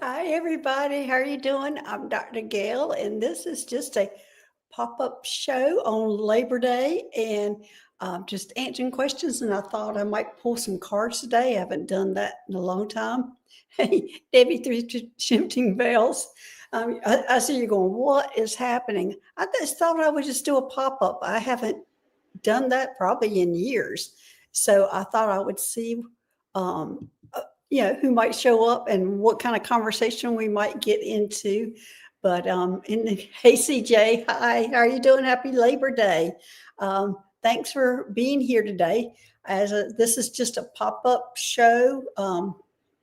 Hi, everybody. How are you doing? I'm Dr. Gail, and this is just a pop-up show on Labor Day and just answering questions. And I thought I might pull some cards today. I haven't done that in a long time. Hey, Debbie through shifting bells. I see you going, what is happening? I just thought I would just do a pop-up. I haven't done that probably in years. So I thought I would see who might show up and what kind of conversation we might get into. But hey, CJ, hi, how are you doing? Happy Labor Day. Thanks for being here today. This is just a pop up show.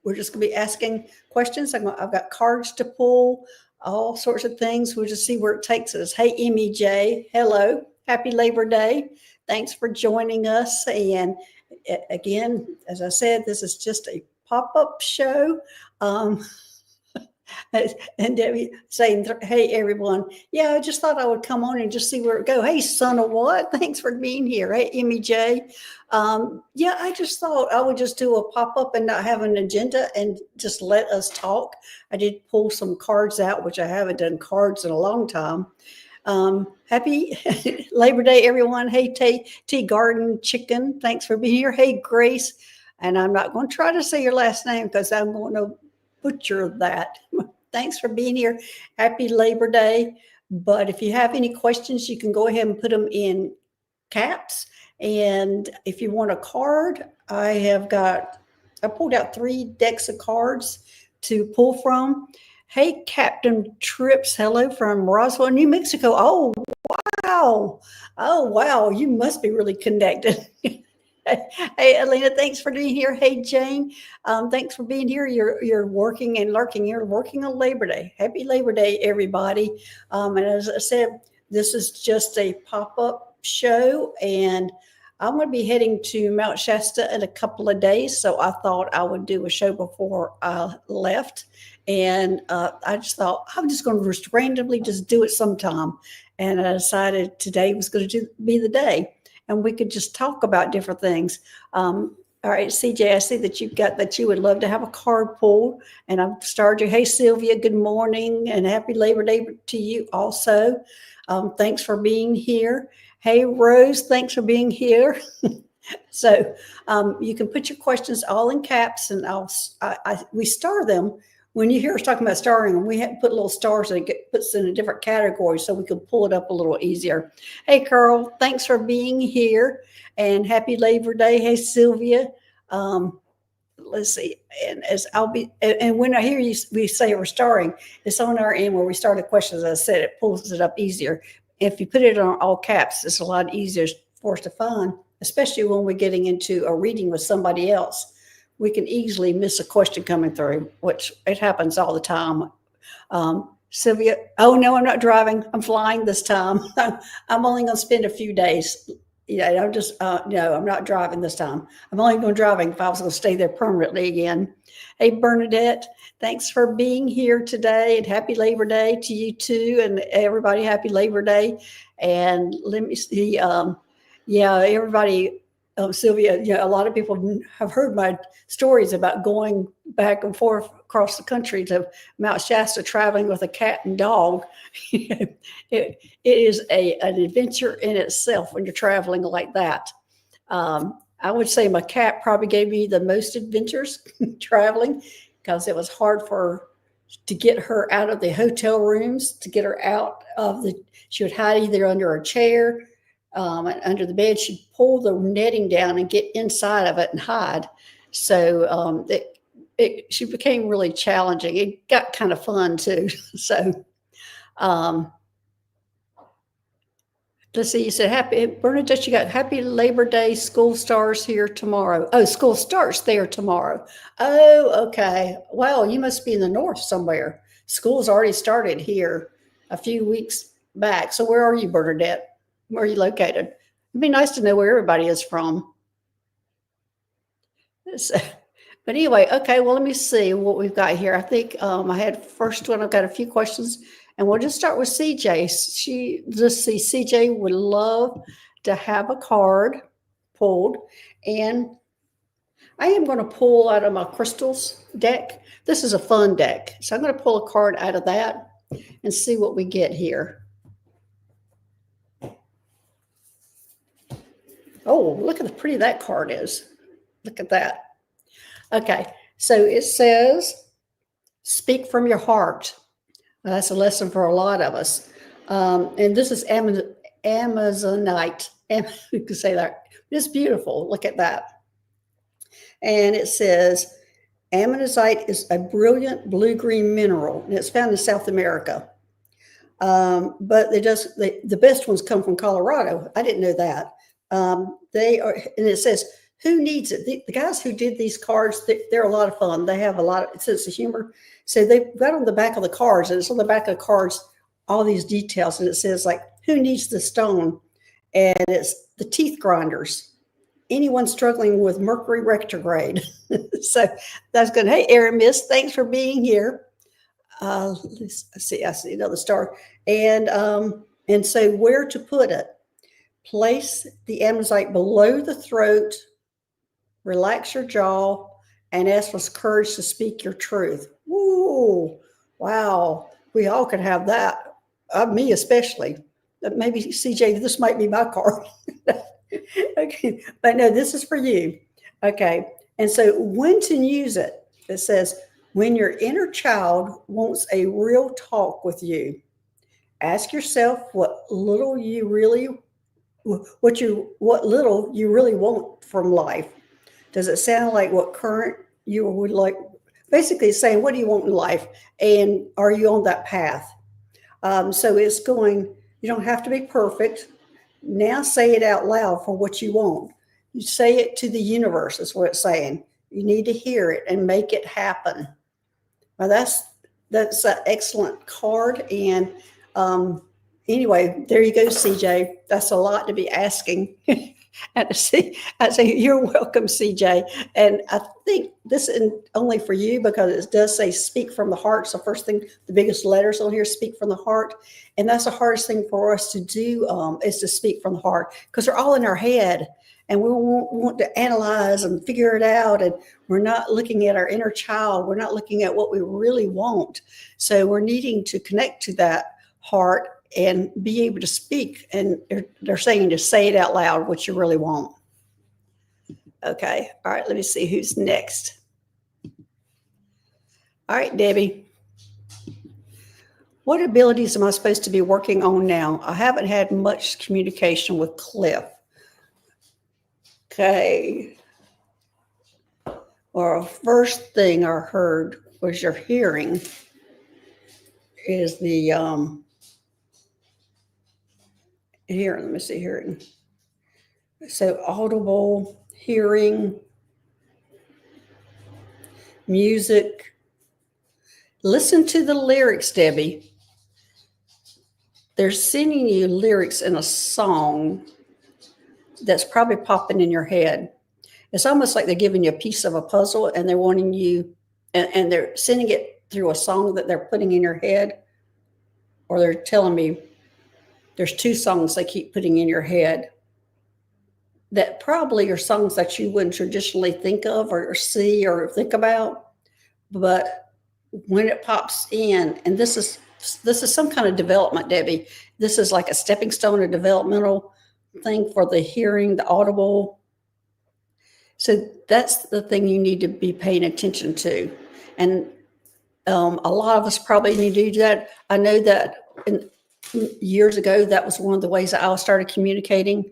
We're just going to be asking questions. I've got cards to pull, all sorts of things. We'll just see where it takes us. Hey, Emmy J, hello. Happy Labor Day. Thanks for joining us. And again, as I said, this is just a pop-up show. Um, and Debbie saying, hey, everyone. Yeah, I just thought I would come on and just see where it go. Hey, son of what? Thanks for being here. Hey, Emmy J. Yeah, I just thought I would just do a pop-up and not have an agenda and just let us talk. I did pull some cards out, which I haven't done cards in a long time. Happy Labor Day, everyone. Hey, T Garden Chicken. Thanks for being here. Hey, Grace. And I'm not going to try to say your last name because I'm going to butcher that. Thanks for being here. Happy Labor Day. But if you have any questions, you can go ahead and put them in caps. And if you want a card, I pulled out 3 decks of cards to pull from. Hey, Captain Trips. Hello from Roswell, New Mexico. Oh, wow. Oh, wow. You must be really connected. Hey, Alina, thanks for being here. Hey, Jane, thanks for being here. You're working and lurking. You're working on Labor Day. Happy Labor Day, everybody. And as I said, this is just a pop-up show, and I'm going to be heading to Mount Shasta in a couple of days. So I thought I would do a show before I left. And I just thought I'm just going to just randomly just do it sometime. And I decided today was going to be the day, and we could just talk about different things. All right, CJ, I see that you've got that you would love to have a card pulled, and I've started you. Hey, Sylvia, good morning and happy Labor Day to you also. Thanks for being here. Hey, Rose, thanks for being here. So you can put your questions all in caps, and we star them. When you hear us talking about starring them, we have to put little stars and it puts in a different category so we can pull it up a little easier. Hey, Carl, thanks for being here and happy Labor Day. Hey, Sylvia. Let's see. And when I hear we say we're starring, it's on our end where we start the questions. As I said, it pulls it up easier. If you put it on all caps, it's a lot easier for us to find, especially when we're getting into a reading with somebody else. We can easily miss a question coming through, which it happens all the time. Sylvia, oh no, I'm not driving. I'm flying this time. I'm only going to spend a few days. Yeah, I'm just no, I'm not driving this time. I'm only going driving if I was going to stay there permanently again. Hey, Bernadette, thanks for being here today, and happy Labor Day to you too, and everybody. Happy Labor Day. And let me see. Yeah, everybody. Sylvia, a lot of people have heard my stories about going back and forth across the country to Mount Shasta, traveling with a cat and dog. it is an adventure in itself when you're traveling like that. I would say my cat probably gave me the most adventures traveling, because it was hard to get her out of the hotel rooms, to get her out of she would hide either under a chair, under the bed. She'd pull the netting down and get inside of it and hide. So she became really challenging. It got kind of fun too. So let's see. You said happy Bernadette. You got happy Labor Day. School starts here tomorrow. Oh, school starts there tomorrow. Oh, okay. Well, you must be in the north somewhere. School's already started here a few weeks back. So where are you, Bernadette? Where are you located? It'd be nice to know where everybody is from. So, but anyway, okay, well, let me see what we've got here. I think I had first one. I've got a few questions, and we'll just start with CJ. CJ would love to have a card pulled, and I am going to pull out of my crystals deck This is a fun deck. So I'm going to pull a card out of that and see what we get here. Oh, look at how pretty that card is. Look at that. Okay, so it says, speak from your heart. That's a lesson for a lot of us. And this is Amazonite. You can say that. It's beautiful. Look at that. And it says, Ammonite is a brilliant blue-green mineral, and it's found in South America. But the best ones come from Colorado. I didn't know that. They are, and it says, who needs it? The guys who did these cards, they're a lot of fun. They have a lot of sense of humor. So they've got on the back of the cards, and it's on the back of the cards, all these details. And it says, like, who needs the stone? And it's the teeth grinders. Anyone struggling with Mercury retrograde. So that's good. Hey, Aramis, thanks for being here. Let's see, I see another star. And so where to put it? Place the Ammonite below the throat, relax your jaw, and ask for courage to speak your truth. Woo, wow. We all could have that. Me especially. Maybe, CJ, this might be my card. Okay, but no, this is for you. Okay, and so when to use it? It says, when your inner child wants a real talk with you, ask yourself what little you really want from life. Does it sound like what current you would like? Basically saying, what do you want in life? And are you on that path? So it's going, you don't have to be perfect. Now say it out loud for what you want. You say it to the universe is what it's saying. You need to hear it and make it happen. Well, that's an excellent card. And anyway, there you go, CJ. That's a lot to be asking. And I say, you're welcome, CJ. And I think this isn't only for you because it does say speak from the heart. So first thing, the biggest letters on here, speak from the heart. And that's the hardest thing for us to do is to speak from the heart because they're all in our head. And we want to analyze and figure it out. And we're not looking at our inner child. We're not looking at what we really want. So we're needing to connect to that heart and be able to speak. And they're saying to say it out loud, what you really want. Okay. All right. Let me see who's next. All right, Debbie. What abilities am I supposed to be working on now? I haven't had much communication with Cliff. Okay. Well, first thing I heard was your hearing is the hearing. Let me see, hearing. So audible, hearing, music. Listen to the lyrics, Debbie. They're sending you lyrics in a song that's probably popping in your head. It's almost like they're giving you a piece of a puzzle and they're wanting you, and they're sending it through a song that they're putting in your head, or they're telling me there's two songs they keep putting in your head that probably are songs that you wouldn't traditionally think of or see or think about. But when it pops in, and this is some kind of development, Debbie. This is like a stepping stone, a developmental thing for the hearing, the audible. So that's the thing you need to be paying attention to. And a lot of us probably need to do that. I know that years ago, that was one of the ways that I started communicating,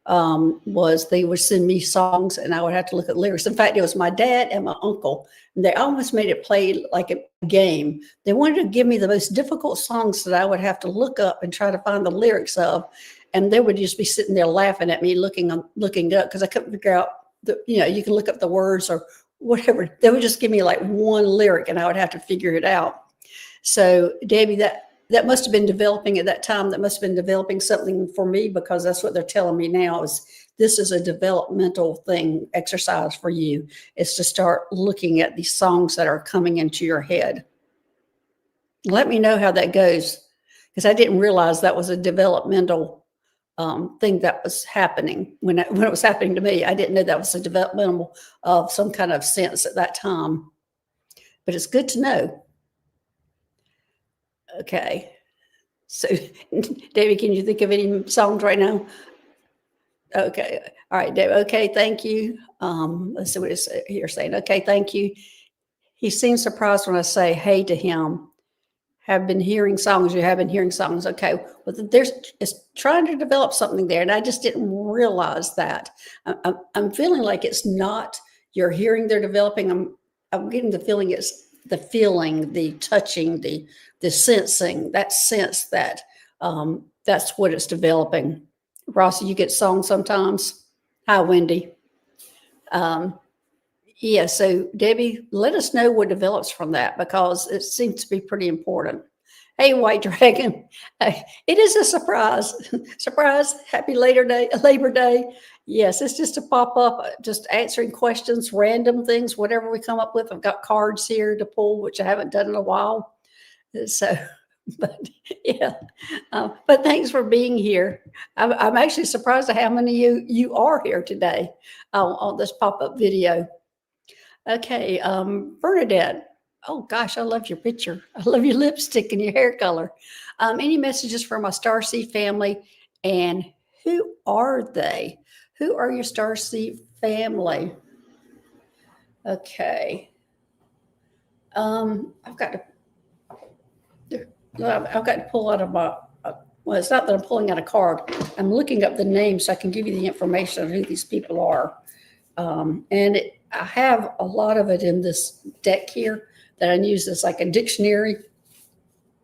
was they would send me songs and I would have to look at lyrics. In fact, it was my dad and my uncle, and they almost made it play like a game. They wanted to give me the most difficult songs that I would have to look up and try to find the lyrics of. And they would just be sitting there laughing at me, looking up because I couldn't figure out you can look up the words or whatever. They would just give me like one lyric and I would have to figure it out. So Debbie, that must have been developing at that time. That must have been developing something for me, because that's what they're telling me now is this is a developmental exercise for you. It's to start looking at these songs that are coming into your head. Let me know how that goes, because I didn't realize that was a developmental thing that was happening when it was happening to me. I didn't know that was a developmental of some kind of sense at that time. but it's good to know. Okay. So, David, can you think of any songs right now? Okay. All right, David. Okay, thank you. Let's see what you're saying. Okay, thank you. He seems surprised when I say hey to him. Have been hearing songs. You have been hearing songs. Okay. Well, it's trying to develop something there. And I just didn't realize that. I'm feeling like it's not your hearing they're developing. I'm getting the feeling it's the feeling, the touching, the sensing, that sense that that's what it's developing. Rossi, you get songs sometimes. Hi, Wendy. Yeah, so Debbie, let us know what develops from that because it seems to be pretty important. Hey, White Dragon, it is a surprise. Surprise, happy Labor Day. Yes, it's just a pop up, just answering questions, random things, whatever we come up with. I've got cards here to pull, which I haven't done in a while. So, but yeah, but thanks for being here. I'm actually surprised at how many of you are here today on this pop up video. Okay, Bernadette. Oh gosh, I love your picture. I love your lipstick and your hair color. Any messages for my Starseed family, and who are they? Who are your Starseed family? Okay. I've got to pull out of my. Well, it's not that I'm pulling out a card. I'm looking up the names so I can give you the information of who these people are. I have a lot of it in this deck here that I use as like a dictionary.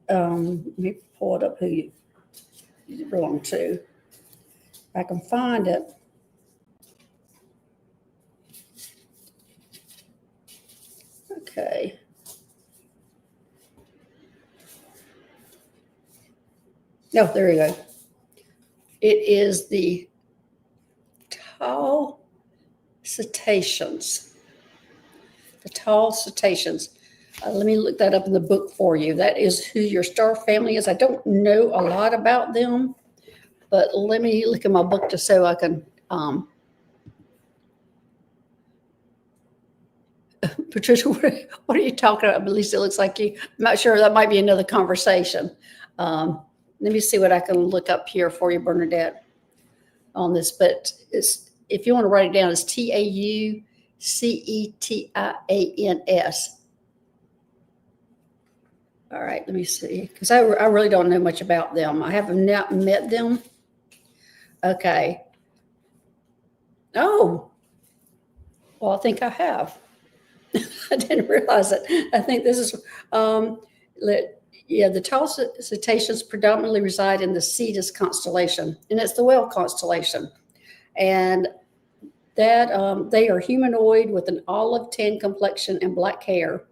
Let me pull it up who you belong to. If I can find it. Okay. Oh, there you go. It is the tall cetaceans. The tall cetaceans. Let me look that up in the book for you. That is who your star family is. I don't know a lot about them, but let me look at my book just so I can. Patricia, what are you talking about? At least it looks like you. I'm not sure. That might be another conversation. Let me see what I can look up here for you, Bernadette, on this. But if you want to write it down, it's TAUCETIANS. All right, let me see, because I really don't know much about them. I have not met them. Okay. Oh, well, I think I have. I didn't realize it. I think this is, the tall cetaceans predominantly reside in the Cetus constellation, and it's the whale constellation. And that they are humanoid with an olive tan complexion and black hair.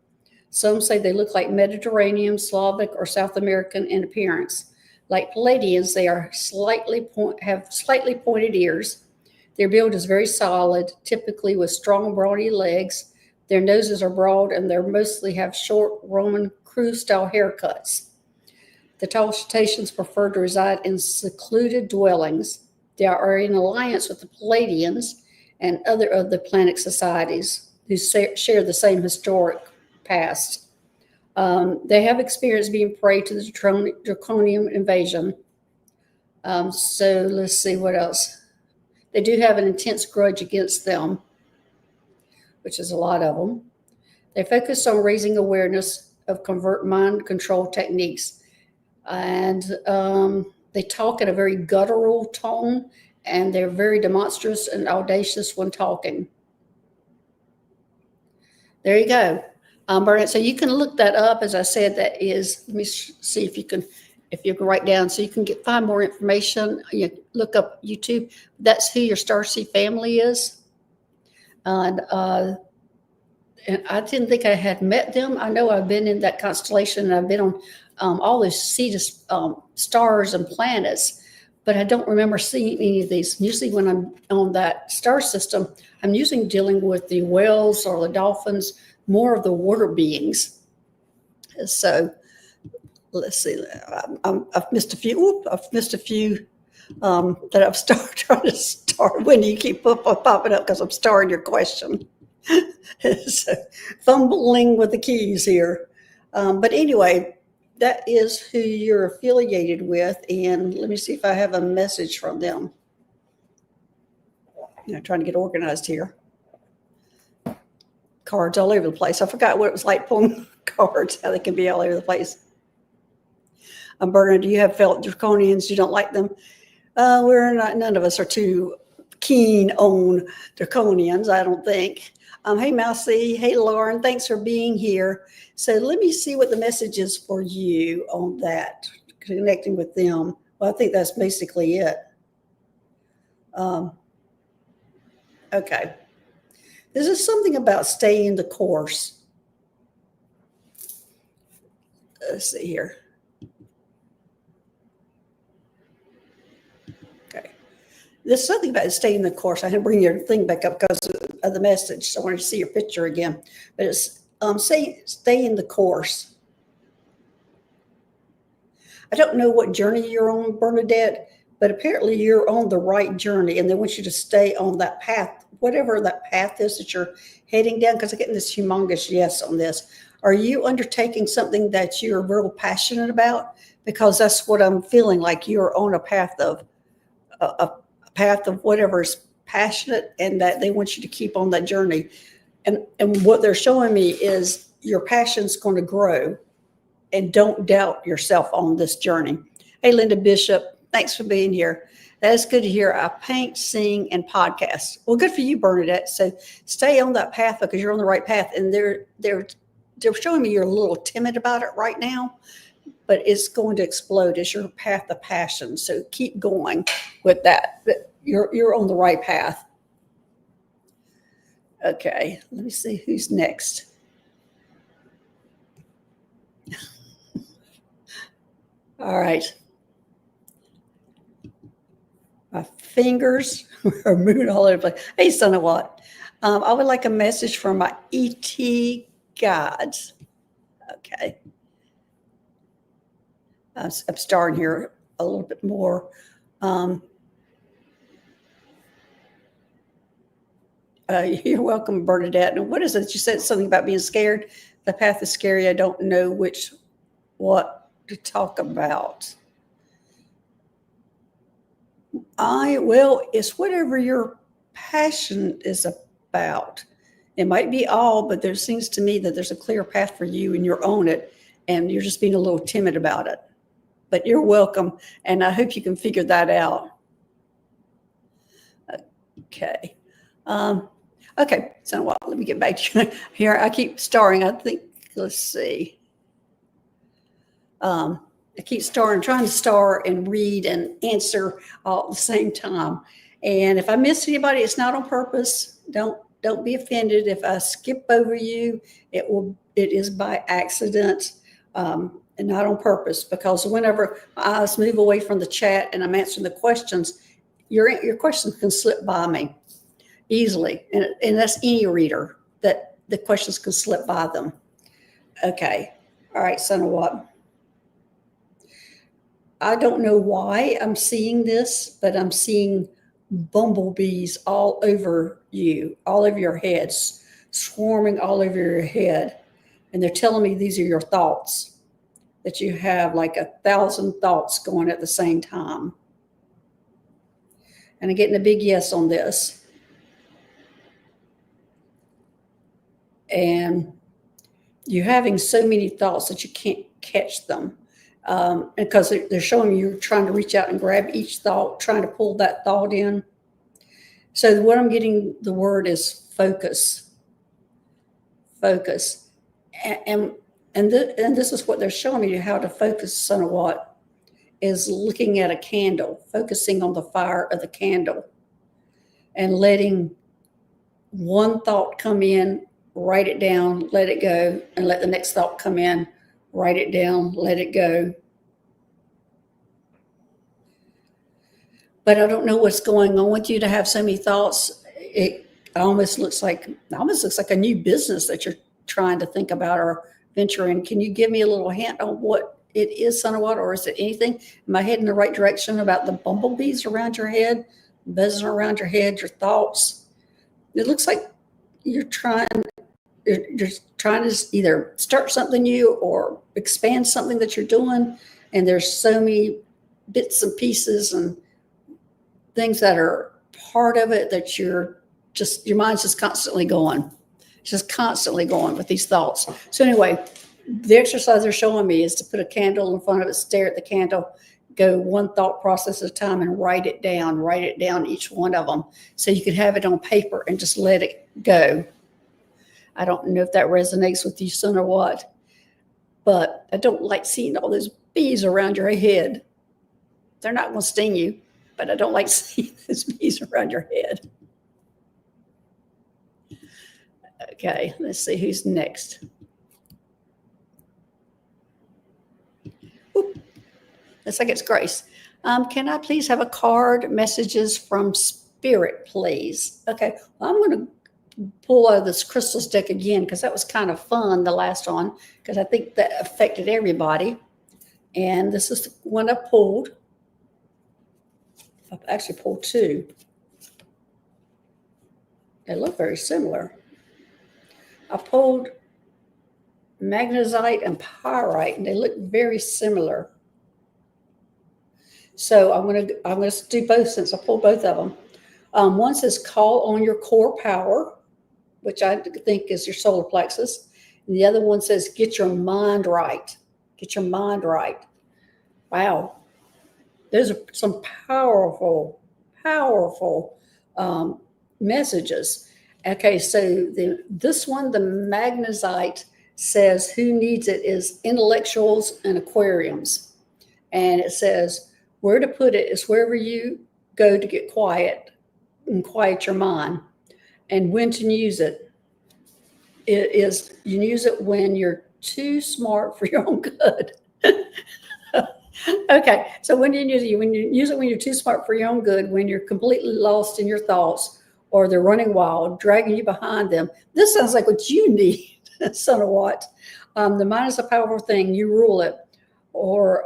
Some say they look like Mediterranean, Slavic, or South American in appearance. Like Palladians, they are have slightly pointed ears. Their build is very solid, typically with strong, brawny legs. Their noses are broad, and they mostly have short Roman crew-style haircuts. The tall cetaceans prefer to reside in secluded dwellings. They are in alliance with the Palladians and other of the planet societies who share the same historic past. They have experienced being prey to the draconian invasion. So let's see what else. They do have an intense grudge against them, which is a lot of them. They focus on raising awareness of covert mind control techniques. And they talk in a very guttural tone, and they're very demonstrous and audacious when talking. There you go. Bernadette, so you can look that up. As I said, that is, let me see if you can write down so you can find more information. You look up YouTube. That's who your Starseed family is. And I didn't think I had met them. I know I've been in that constellation, and I've been on all those Cetus stars and planets, but I don't remember seeing any of these. Usually when I'm on that star system, I'm usually dealing with the whales or the dolphins, more of the water beings. So let's see. I've missed a few. I've missed a few that I've trying to start. When you keep popping up because I'm starring your question. So, fumbling with the keys here. But anyway, that is who you're affiliated with. And let me see if I have a message from them. Trying to get organized here. Cards all over the place. I forgot what it was like pulling cards, how they can be all over the place. Bernard, do you have felt draconians? You don't like them? We're not, none of us are too keen on draconians, I don't think. Hey, Mousy. Hey, Lauren. Thanks for being here. So let me see what the message is for you on that, connecting with them. Well, I think that's basically it. Okay. This is something about staying the course. Let's see here. Okay. There's something about staying the course. I had to bring your thing back up because of the message. So I wanted to see your picture again. But it's stay in the course. I don't know what journey you're on, Bernadette, but apparently you're on the right journey, and they want you to stay on that path, whatever that path is that you're heading down, because I'm getting this humongous yes on this. Are you undertaking something that you're real passionate about? Because that's what I'm feeling like. You're on a path of whatever is passionate, and that they want you to keep on that journey. And what they're showing me is your passion's going to grow, and don't doubt yourself on this journey. Hey, Linda Bishop, thanks for being here. That is good to hear. I paint, sing, and podcast. Well, good for you, Bernadette. So stay on that path because you're on the right path. And they're showing me you're a little timid about it right now, but it's going to explode as your path of passion. So keep going with that. But you're on the right path. Okay, let me see who's next. All right. My fingers are moving all over the place. Hey, son of what? I would like a message from my ET gods. Okay. I'm starting here a little bit more. You're welcome, Bernadette. And what is it? You said something about being scared. The path is scary. I don't know what to talk about. Well, it's whatever your passion is about. It might be all, but there seems to me that there's a clear path for you and you're on it, and you're just being a little timid about it. But you're welcome, and I hope you can figure that out. Okay. Okay, so what? Let me get back to you here. I keep starring. I think, let's see. I keep trying to star and read and answer all at the same time. And if I miss anybody, it's not on purpose. Don't be offended if I skip over you. It is by accident and not on purpose, because whenever my eyes move away from the chat and I'm answering the questions, your questions can slip by me easily, and that's any reader, that the questions can slip by them. Okay, all right, son of what? I don't know why I'm seeing this, but I'm seeing bumblebees all over you, all over your heads, swarming all over your head. And they're telling me these are your thoughts, that you have like 1,000 thoughts going at the same time. And I'm getting a big yes on this. And you're having so many thoughts that you can't catch them. Because they're showing you you're trying to reach out and grab each thought, trying to pull that thought in. So what I'm getting, the word is focus. Focus. And this is what they're showing me, how to focus, son of what, is looking at a candle, focusing on the fire of the candle and letting one thought come in, write it down, let it go, and let the next thought come in, write it down, let it go. But I don't know what's going on with you to have so many thoughts. It almost looks like a new business that you're trying to think about or venture in. Can you give me a little hint on what it is, son of what, or is it anything? Am I heading in the right direction about the bumblebees around your head, buzzing around your head, your thoughts? It looks like you're trying to either start something new or expand something that you're doing, and there's so many bits and pieces and things that are part of it that your mind's just constantly going. It's just constantly going with these thoughts. So anyway, the exercise they're showing me is to put a candle in front of it, stare at the candle, go one thought process at a time, and write it down, each one of them, so you can have it on paper and just let it go. I don't know if that resonates with you, son, or what, but I don't like seeing all those bees around your head. They're not going to sting you, but I don't like seeing those bees around your head. Okay, let's see who's next. Oop. Looks like it's Grace. Can I please have a card, messages from Spirit, please? Okay, well, I'm going to pull out of this crystals deck again because that was kind of fun, the last one, because I think that affected everybody. And this is the one I pulled. I've actually pulled two. They look very similar. I pulled magnesite and pyrite, and they look very similar. So I'm gonna do both since I pulled both of them. One says call on your core power, which I think is your solar plexus. And the other one says get your mind right. Get your mind right. Wow. Those are some powerful messages. Okay, so this one, the magnesite, says who needs it is intellectuals and aquariums. And it says where to put it is wherever you go to get quiet and quiet your mind. And when to use it, it is you use it when you're too smart for your own good. Okay, so when you use it, when you're too smart for your own good, when you're completely lost in your thoughts, or they're running wild, dragging you behind them. This sounds like what you need, son of what? The mind is a powerful thing. You rule it, or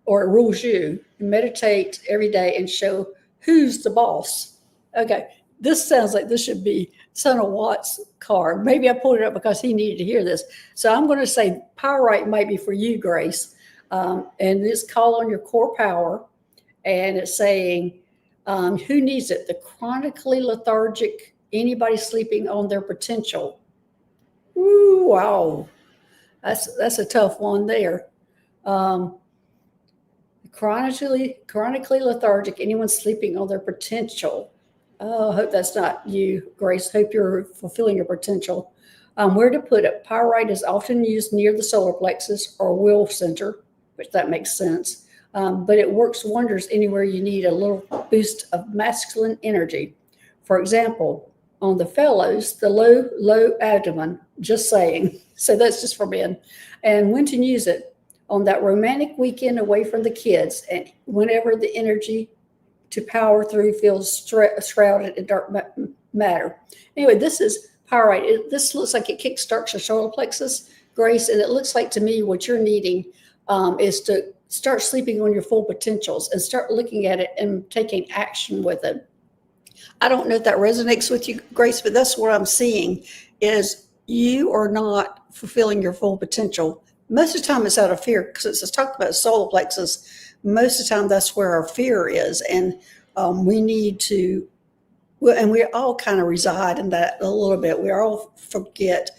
it rules you. Meditate every day and show who's the boss. Okay, this sounds like this should be son of Watt's card. Maybe I pulled it up because he needed to hear this. So I'm going to say pyrite might be for you, Grace. And this call on your core power, and it's saying, who needs it? The chronically lethargic, anybody sleeping on their potential. Ooh, wow. That's a tough one there. Chronically lethargic, anyone sleeping on their potential. Oh, I hope that's not you, Grace. Hope you're fulfilling your potential. Where to put it? Pyrite is often used near the solar plexus or will center, which that makes sense. But it works wonders anywhere you need a little boost of masculine energy. For example, on the fellows, the low abdomen, just saying. So that's just for men. And when to use it? On that romantic weekend away from the kids, and whenever the energy to power through feels shrouded in dark matter. Anyway, this is pyrite. This looks like it kickstarts your solar plexus, Grace, and it looks like to me what you're needing is to start sleeping on your full potentials and start looking at it and taking action with it. I don't know if that resonates with you, Grace, but that's what I'm seeing is you are not fulfilling your full potential. Most of the time it's out of fear, because it's talked about solar plexus. Most of the time that's where our fear is. And we need to, and we all kind of reside in that a little bit. We all forget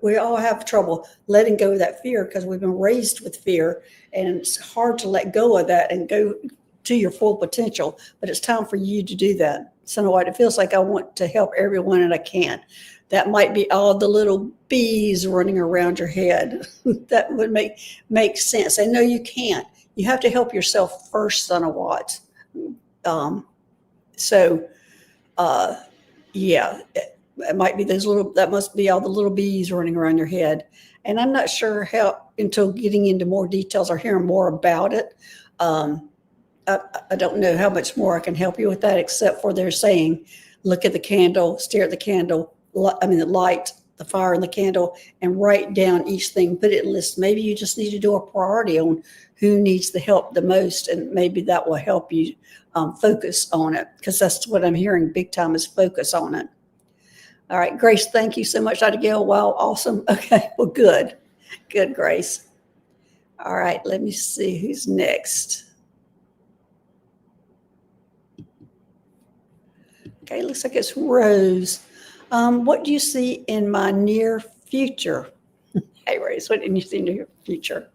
we all have trouble letting go of that fear because we've been raised with fear, and it's hard to let go of that and go to your full potential. But it's time for you to do that. So what it feels like I want to help everyone and I can't. That might be all the little bees running around your head. That would make sense. I know you can't. You have to help yourself first, son of what? Yeah. It might be that must be all the little bees running around your head. And I'm not sure how, until getting into more details or hearing more about it, I don't know how much more I can help you with that, except for they're saying, look at the candle, stare at the candle, the light, the fire in the candle, and write down each thing, put it in a list. Maybe you just need to do a priority on who needs the help the most, and maybe that will help you focus on it, because that's what I'm hearing big time is focus on it. All right, Grace, thank you so much, Dr. Gail. Wow, awesome. Okay, well, good. Good, Grace. All right, let me see who's next. Okay, looks like it's Rose. What do you see in my near future? Hey, Rose, what do you see in your future?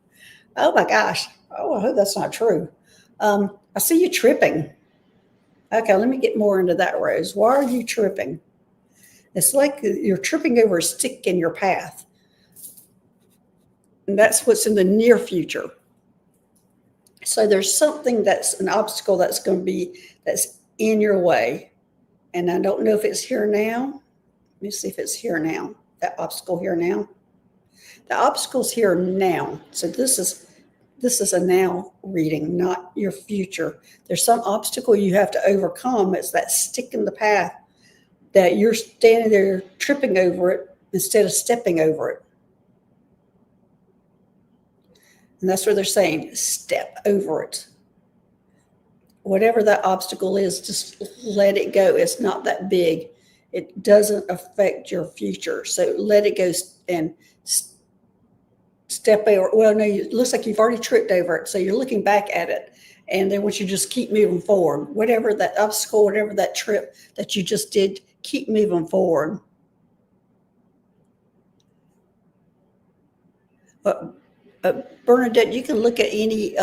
Oh my gosh. Oh, I hope that's not true. I see you tripping. Okay, let me get more into that, Rose. Why are you tripping? It's like you're tripping over a stick in your path. And that's what's in the near future. So there's something that's an obstacle that's in your way. And I don't know if it's here now. Let me see if it's here now. That obstacle here now. The obstacle's here now. So this is a now reading, not your future. There's some obstacle you have to overcome. It's that stick in the path that you're standing there tripping over it instead of stepping over it. And that's what they're saying, step over it. Whatever that obstacle is, just let it go. It's not that big. It doesn't affect your future. So let it go and step over. Well, no, it looks like you've already tripped over it. So you're looking back at it. And then once you just keep moving forward, whatever that obstacle, whatever that trip that you just did, keep moving forward. Bernadette, you can look at any,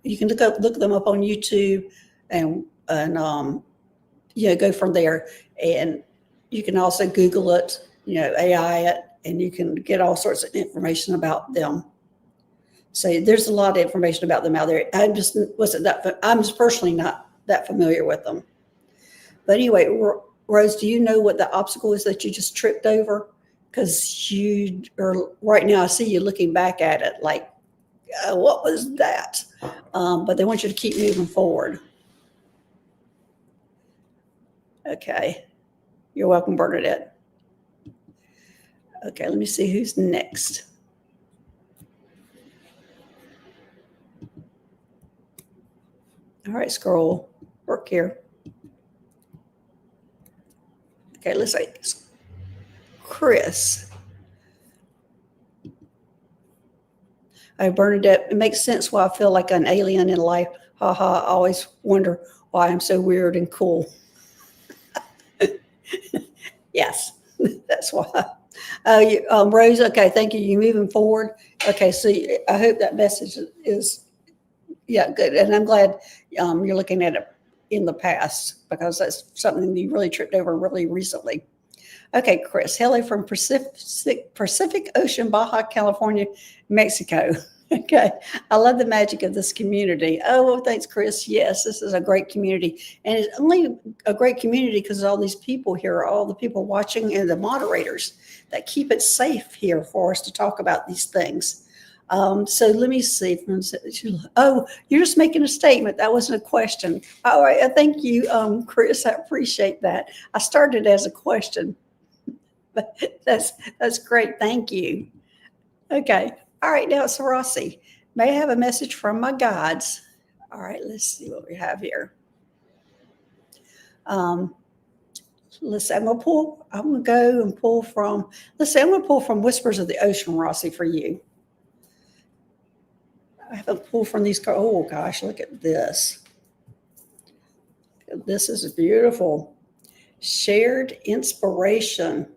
you can look them up on YouTube and go from there. And you can also Google it, AI it, and you can get all sorts of information about them. So there's a lot of information about them out there. I'm just personally not that familiar with them. But anyway, Rose, do you know what the obstacle is that you just tripped over? Because right now I see you looking back at it like, what was that? But they want you to keep moving forward. Okay. You're welcome, Bernadette. Okay, let me see who's next. All right, scroll. Work here. Okay, let's say Chris. Hey, Bernadette, it makes sense why I feel like an alien in life. Ha ha, I always wonder why I'm so weird and cool. Yes, that's why. Rose, okay, thank you. You moving forward. Okay, so I hope that message is, good. And I'm glad you're looking at it in the past, because that's something you really tripped over really recently. Okay, Chris, hello from Pacific Ocean, Baja California, Mexico. Okay, I love the magic of this community. Oh, well, thanks, Chris. Yes, this is a great community. And it's only a great community because of all these people here, all the people watching and the moderators that keep it safe here for us to talk about these things. So let me see. Oh, you're just making a statement. That wasn't a question. All right, thank you, Chris. I appreciate that. I started as a question. But that's great. Thank you. Okay. All right. Now it's Rossi. May I have a message from my guides? All right. Let's see what we have here. Let's see. I'm going to go and pull from, I'm going to pull from Whispers of the Ocean, Rossi, for you. I haven't pulled from these cards. Oh gosh, look at this. This is beautiful. Shared inspiration.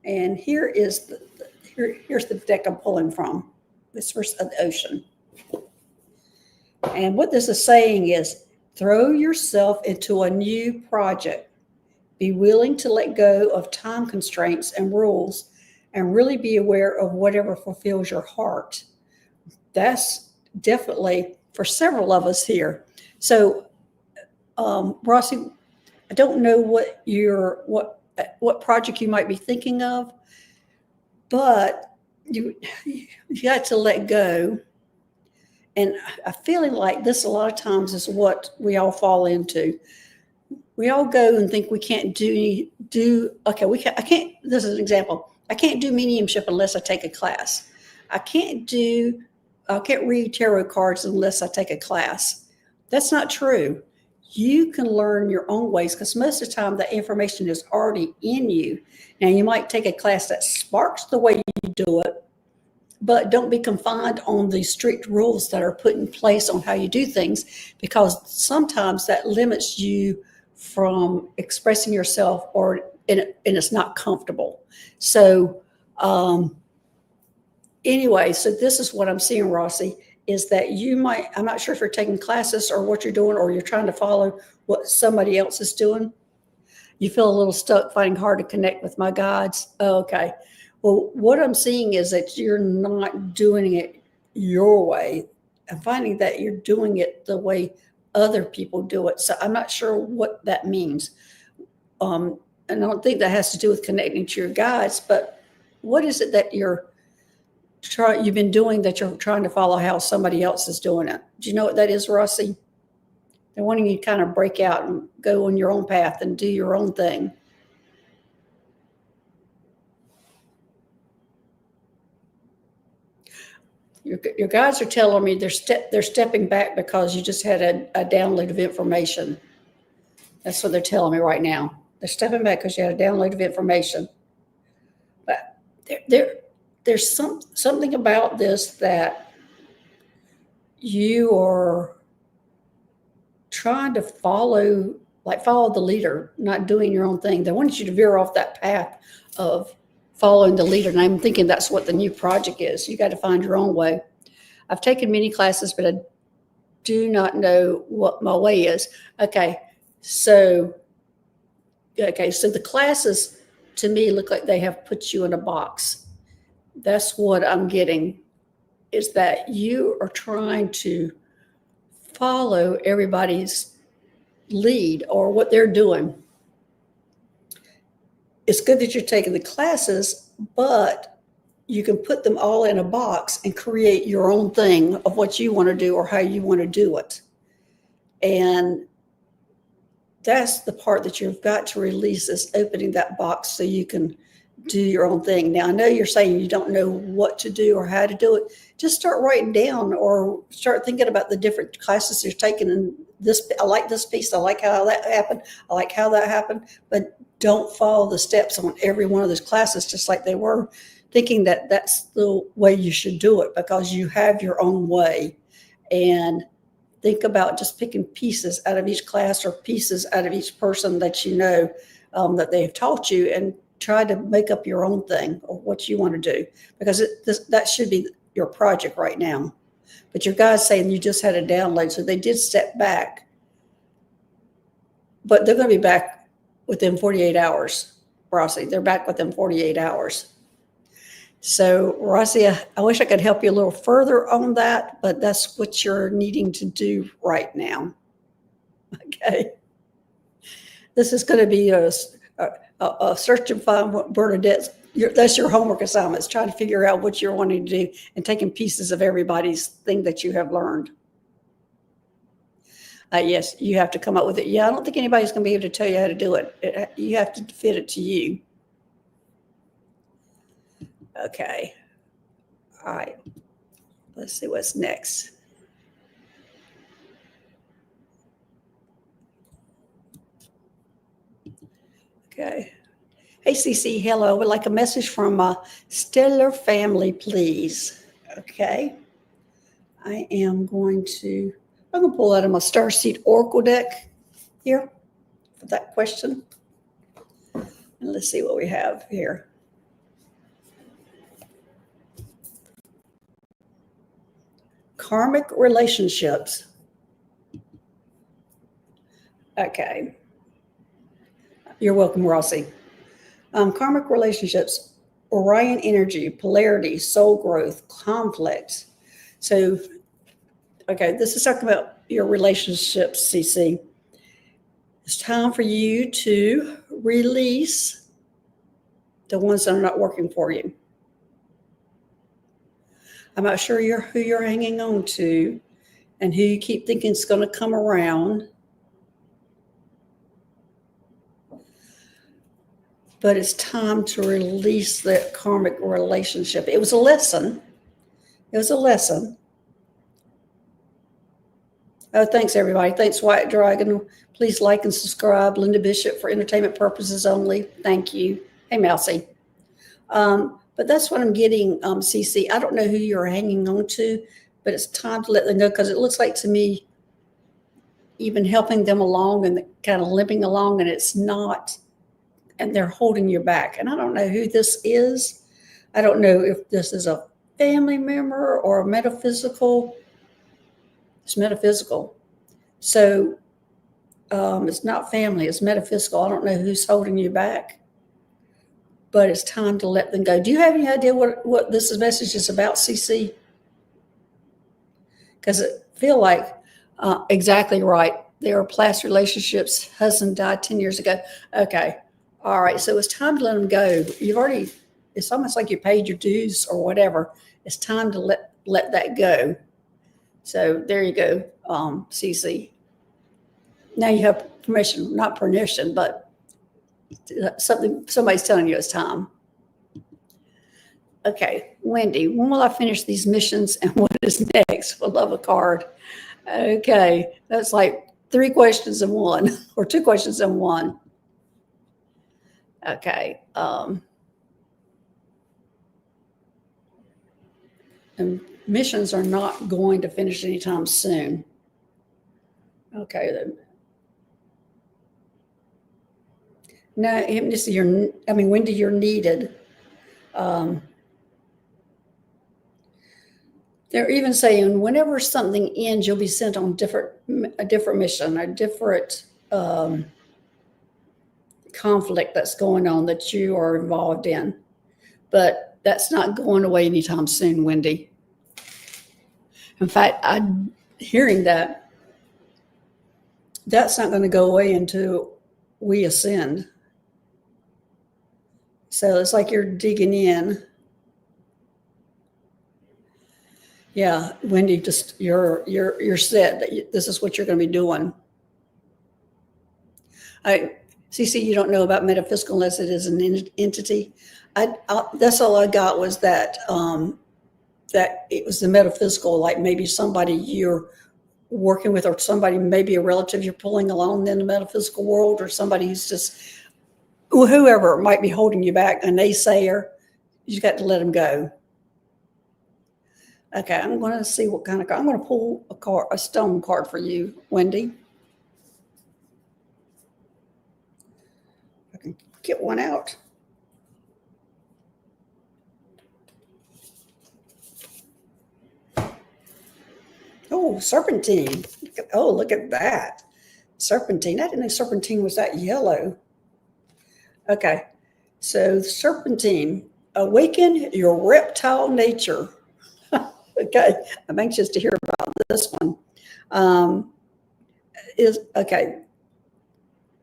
And here's the deck I'm pulling from, Whispers of the Ocean. And what this is saying is, throw yourself into a new project. Be willing to let go of time constraints and rules, and really be aware of whatever fulfills your heart. That's definitely for several of us here. So, Rossi, I don't know what project you might be thinking of, but you got to let go. And I feeling like this a lot of times is what we all fall into. We all go and think we can't do this is an example. I can't do mediumship unless I take a class. I can't read tarot cards unless I take a class. That's not true. you can learn your own ways, because most of the time that information is already in you. Now, you might take a class that sparks the way you do it, but don't be confined on the strict rules that are put in place on how you do things, because sometimes that limits you from expressing yourself, and it's not comfortable. So anyway, so this is what I'm seeing, Rossi, is that you might, I'm not sure if you're taking classes or what you're doing, or you're trying to follow what somebody else is doing. You feel a little stuck, finding hard to connect with my guides. Oh, okay. Well, what I'm seeing is that you're not doing it your way. I'm finding that you're doing it the way other people do it. So I'm not sure what that means. And I don't think that has to do with connecting to your guides, but what is it that you've been doing that you're trying to follow how somebody else is doing it? Do you know what that is, Rossi? They're wanting you to kind of break out and go on your own path and do your own thing. Your guides are telling me they're stepping back because you just had a download of information. That's what they're telling me right now. They're stepping back because you had a download of information. But there's something about this that you are trying to follow the leader, not doing your own thing. They want you to veer off that path of following the leader. And I'm thinking that's what the new project is. You got to find your own way. I've taken many classes, but I do not know what my way is. Okay. So the classes to me look like they have put you in a box. That's what I'm getting, is that you are trying to follow everybody's lead or what they're doing. It's good that you're taking the classes, but you can put them all in a box and create your own thing of what you want to do or how you want to do it. And that's the part that you've got to release, is opening that box so you can do your own thing. Now, I know you're saying you don't know what to do or how to do it. Just start writing down or start thinking about the different classes you're taking. And this, I like this piece. I like how that happened. I like how that happened. But don't follow the steps on every one of those classes just like they were, thinking that that's the way you should do it, because you have your own way. And think about just picking pieces out of each class or pieces out of each person that you know that they have taught you, and try to make up your own thing or what you want to do, because that should be your project right now. But your guy's saying you just had a download, so they did step back, but they're going to be back within 48 hours, Rossi. They're back within 48 hours. So, Rossi, I wish I could help you a little further on that, but that's what you're needing to do right now. Okay. This is going to be a search and find Bernadette's. That's your homework assignment, is trying to figure out what you're wanting to do and taking pieces of everybody's thing that you have learned. Yes, you have to come up with it. Yeah, I don't think anybody's going to be able to tell you how to do it. You have to fit it to you. Okay. All right. Let's see what's next. Okay. Hey, CC, hello. I would like a message from a stellar family, please. Okay. I'm going to pull out of my Starseed Oracle deck here for that question. And let's see what we have here. Karmic relationships. Okay. You're welcome, Rossi. Karmic relationships, Orion energy, polarity, soul growth, conflict. So, okay, this is talking about your relationships, CC. It's time for you to release the ones that are not working for you. I'm not sure who you're hanging on to and who you keep thinking is going to come around. But it's time to release that karmic relationship. It was a lesson. It was a lesson. Oh, thanks, everybody. Thanks, White Dragon. Please like and subscribe. Linda Bishop for entertainment purposes only. Thank you. Hey, Mousy. But that's what I'm getting, CC. I don't know who you're hanging on to, but it's time to let them go because it looks like to me, even helping them along and kind of limping along, and it's not, and they're holding you back. And I don't know who this is. I don't know if this is a family member or a metaphysical. It's metaphysical. So it's not family, it's metaphysical. I don't know who's holding you back, but it's time to let them go. Do you have any idea what this message is about, CC? Because it feel like exactly right. There are past relationships. Husband died 10 years ago. Okay. All right. So it's time to let them go. It's almost like you paid your dues or whatever. It's time to let that go. So there you go, CC. Now you have permission, not permission, but somebody's telling you it's time. Okay, Wendy, when will I finish these missions and what is next? We'll love a card. Okay, that's like 3 questions in one or 2 questions in one. Okay. And missions are not going to finish anytime soon. Okay. Then. No, Wendy, you're needed. They're even saying whenever something ends, you'll be sent on a different mission, a different conflict that's going on that you are involved in. But that's not going away anytime soon, Wendy. In fact, I'm hearing that that's not going to go away until we ascend. So it's like you're digging in. Yeah, Wendy, just you're set that this is what you're going to be doing. CC, you don't know about metaphysical unless it is an entity. That's all I got was that that it was the metaphysical, like maybe somebody you're working with, or somebody, maybe a relative you're pulling along in the metaphysical world, or somebody who's just whoever might be holding you back, a naysayer. You got to let them go. Okay, I'm going to see what kind of card. I'm going to pull a stone card for you, Wendy. I can get one out. Oh, serpentine. Oh, look at that. Serpentine. I didn't know serpentine was that yellow. Okay, so serpentine. Awaken your reptile nature. Okay, I'm anxious to hear about this one.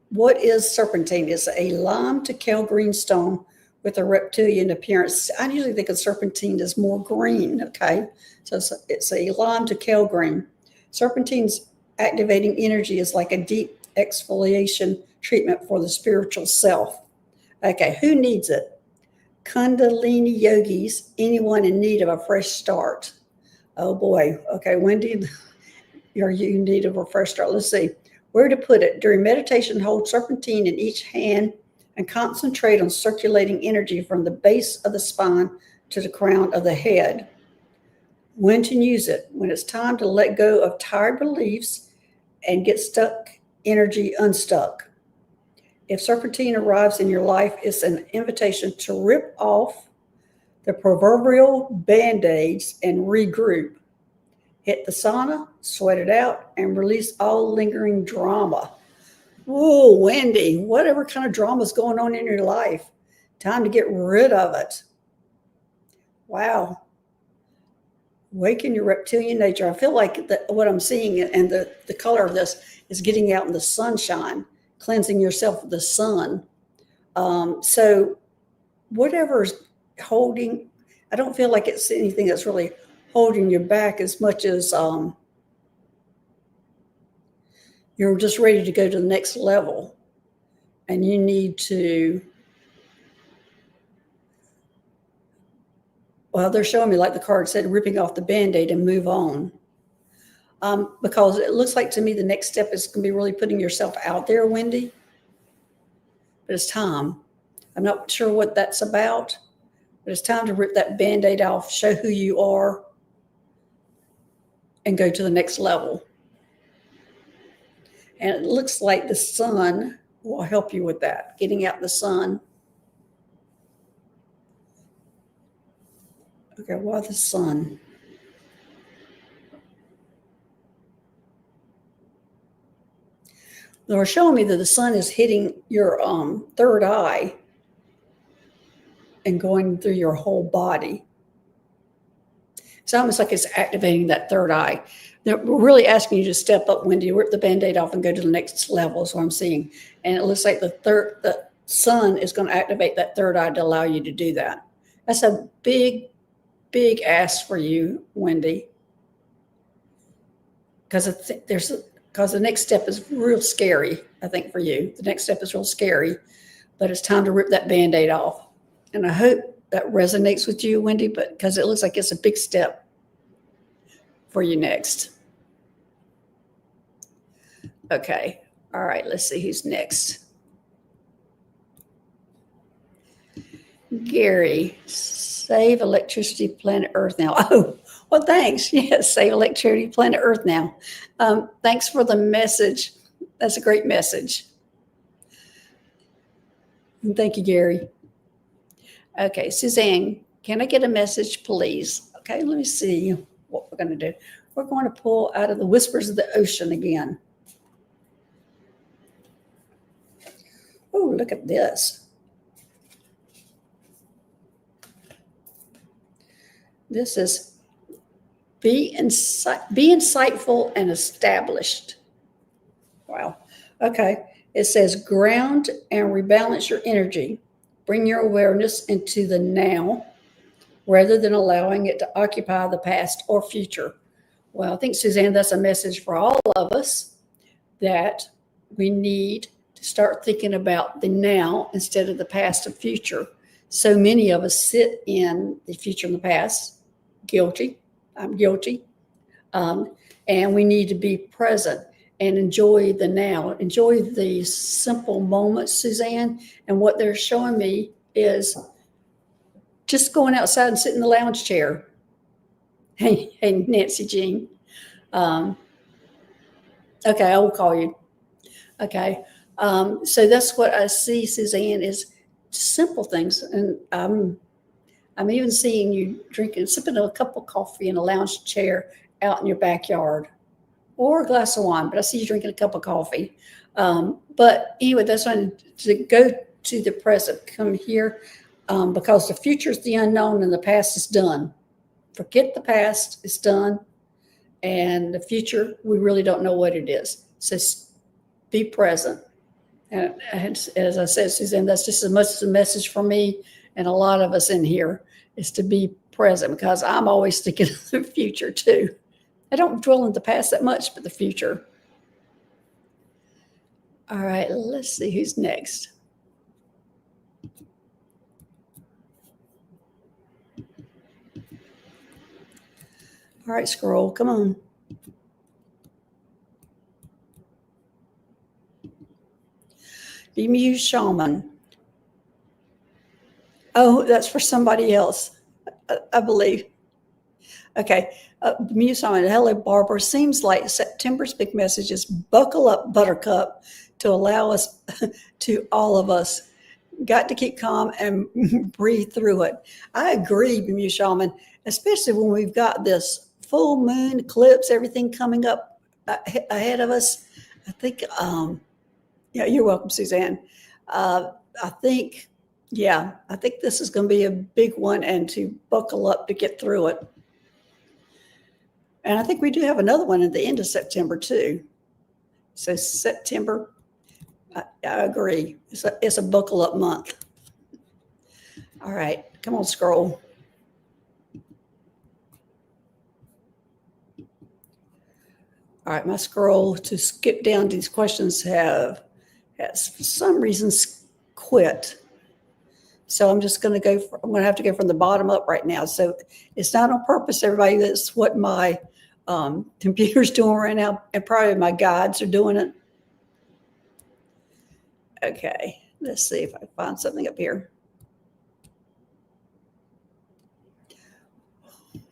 What is serpentine? It's a lime to pale green stone with a reptilian appearance. I usually think of serpentine as more green. Okay, so it's a lime to pale green. Serpentine's activating energy is like a deep exfoliation treatment for the spiritual self. Okay, who needs it? Kundalini yogis, anyone in need of a fresh start. Oh boy. Okay, Wendy, are you in need of a fresh start? Let's see. Where to put it? During meditation, hold serpentine in each hand and concentrate on circulating energy from the base of the spine to the crown of the head. When to use it? When it's time to let go of tired beliefs and get stuck energy unstuck. If serpentine arrives in your life, it's an invitation to rip off the proverbial band-aids and regroup. Hit the sauna, sweat it out, and release all lingering drama. Whoa, Wendy, whatever kind of drama is going on in your life, time to get rid of it. Wow. Awaken your reptilian nature. I feel like what I'm seeing and the color of this is getting out in the sunshine, cleansing yourself with the sun. So whatever's holding, I don't feel like it's anything that's really holding you back as much as you're just ready to go to the next level, and you need to, well, they're showing me, like the card said, ripping off the Band-Aid and move on. because it looks like to me the next step is going to be really putting yourself out there, Wendy. But it's time. I'm not sure what that's about, but it's time to rip that Band-Aid off, show who you are, and go to the next level. And it looks like the sun will help you with that, getting out in the sun. Okay, why the sun? They're showing me that the sun is hitting your third eye and going through your whole body. It's almost like it's activating that third eye. We're really asking you to step up, Wendy, rip the Band-Aid off and go to the next level is what I'm seeing. And it looks like the sun is going to activate that third eye to allow you to do that. That's a big, big ask for you, Wendy. Because the next step is real scary, I think, for you. The next step is real scary, but it's time to rip that Band-Aid off. And I hope that resonates with you, Wendy, but because it looks like it's a big step for you next. Okay. All right. Let's see who's next. Gary, save electricity, planet Earth now. Oh, well, thanks. Yes, save electricity, planet Earth now. Thanks for the message. That's a great message. And thank you, Gary. Okay, Suzanne, can I get a message, please? Okay, let me see what we're going to do. We're going to pull out of the Whispers of the Ocean again. Oh, look at this. This is be insightful and established. Wow. Okay. It says ground and rebalance your energy. Bring your awareness into the now rather than allowing it to occupy the past or future. Well, I think, Suzanne, that's a message for all of us that we need to start thinking about the now instead of the past and future. So many of us sit in the future and the past, guilty. I'm guilty. And we need to be present and enjoy the now. Enjoy the simple moments, Suzanne. And what they're showing me is just going outside and sitting in the lounge chair. Hey, Nancy Jean. Okay, I will call you. Okay. So that's what I see, Suzanne, is simple things. And I'm even seeing you sipping a cup of coffee in a lounge chair out in your backyard, or a glass of wine, but I see you drinking a cup of coffee. But anyway, that's when to go to the present, come here, because the future is the unknown and the past is done. Forget the past, it's done. And the future, we really don't know what it is. So be present. And as I said, Suzanne, that's just as much as a message for me and a lot of us in here is to be present, because I'm always thinking of the future too. I don't dwell in the past that much, but the future. All right, let's see who's next. All right, scroll, come on. Be Muse Shaman. Oh, that's for somebody else, I believe. Okay. Muse Shaman. Hello, Barbara. Seems like September's big message is buckle up, Buttercup, to allow us, to all of us, got to keep calm and breathe through it. I agree, Muse Shaman, especially when we've got this full moon eclipse, everything coming up ahead of us. I think, yeah, you're welcome, Suzanne. I think this is going to be a big one, and to buckle up to get through it. And I think we do have another one at the end of September too. So September, I agree. It's a buckle up month. All right, come on, scroll. All right, my scroll to skip down these questions has for some reason quit. So I'm just going to I'm going to have to go from the bottom up right now. So it's not on purpose, everybody. That's what my computer's doing right now, and probably my guides are doing it. Okay, let's see if I find something up here.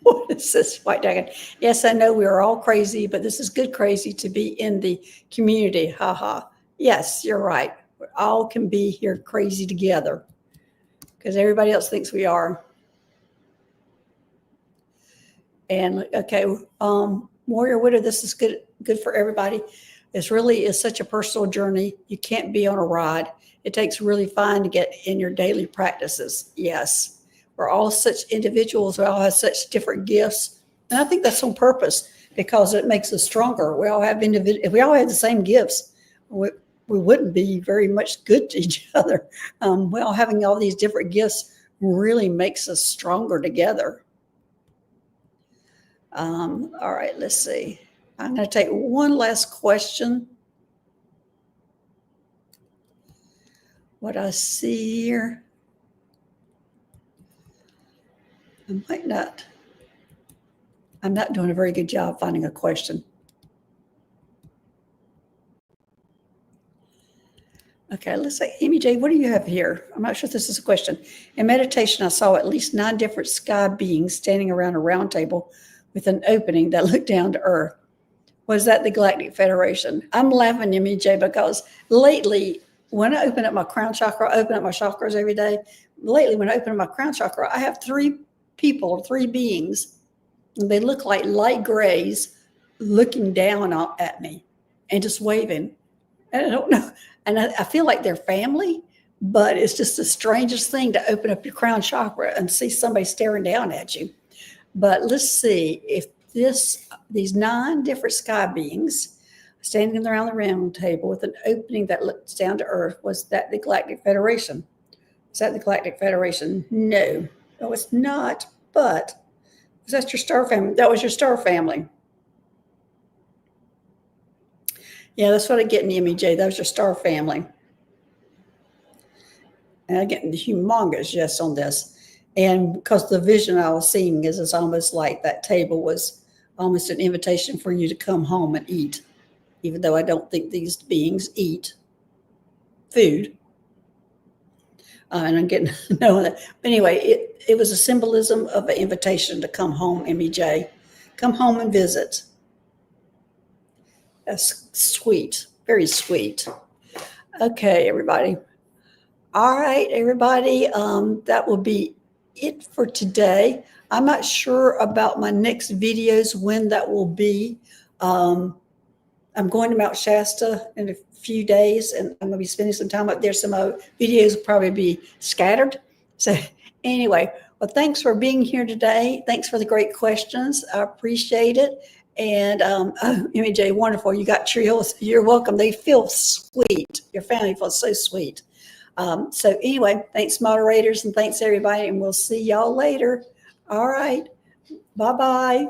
What is this white dragon? Yes, I know we are all crazy, but this is good crazy to be in the community. Ha ha. Yes, you're right. We all can be here crazy together because everybody else thinks we are. And okay, Warrior Widow, this is good for everybody. This really is such a personal journey. You can't be on a ride. It takes really fine to get in your daily practices. Yes. We're all such individuals. We all have such different gifts. And I think that's on purpose because it makes us stronger. We all have if we all had the same gifts, we wouldn't be very much good to each other. Well, having all these different gifts really makes us stronger together. All right, let's see. I'm going to take one last question. What I see here. I'm not doing a very good job finding a question. Okay, let's say, Amy J., what do you have here? I'm not sure if this is a question. In meditation, I saw at least 9 different sky beings standing around a round table with an opening that looked down to Earth. Was that the Galactic Federation? I'm laughing, Amy J., because lately, when I open up my crown chakra, I open up my chakras every day. Lately, when I open up my crown chakra, I have 3 people, 3 beings, and they look like light grays looking down at me and just waving. And I don't know. And I feel like they're family, but it's just the strangest thing to open up your crown chakra and see somebody staring down at you. But let's see if these 9 different sky beings standing around the round table with an opening that looks down to Earth, was that the Galactic Federation? Is that the Galactic Federation? No, it's not. But that's your star family. That was your star family. Yeah, that's what I get in the MEJ. That was your star family. And I get the humongous yes on this. And because the vision I was seeing is it's almost like that table was almost an invitation for you to come home and eat, even though I don't think these beings eat food. And I'm getting knowing that. But anyway, it was a symbolism of an invitation to come home, MEJ. Come home and visit. That's sweet, very sweet. Okay, everybody. All right, everybody. That will be it for today. I'm not sure about my next videos, when that will be. I'm going to Mount Shasta in a few days, and I'm going to be spending some time up there. Some videos will probably be scattered. So anyway, well, thanks for being here today. Thanks for the great questions. I appreciate it. And MJ, wonderful. You got trills. You're welcome. They feel sweet. Your family feels so sweet. So anyway, thanks moderators, and thanks everybody. And we'll see y'all later. All right. Bye-bye.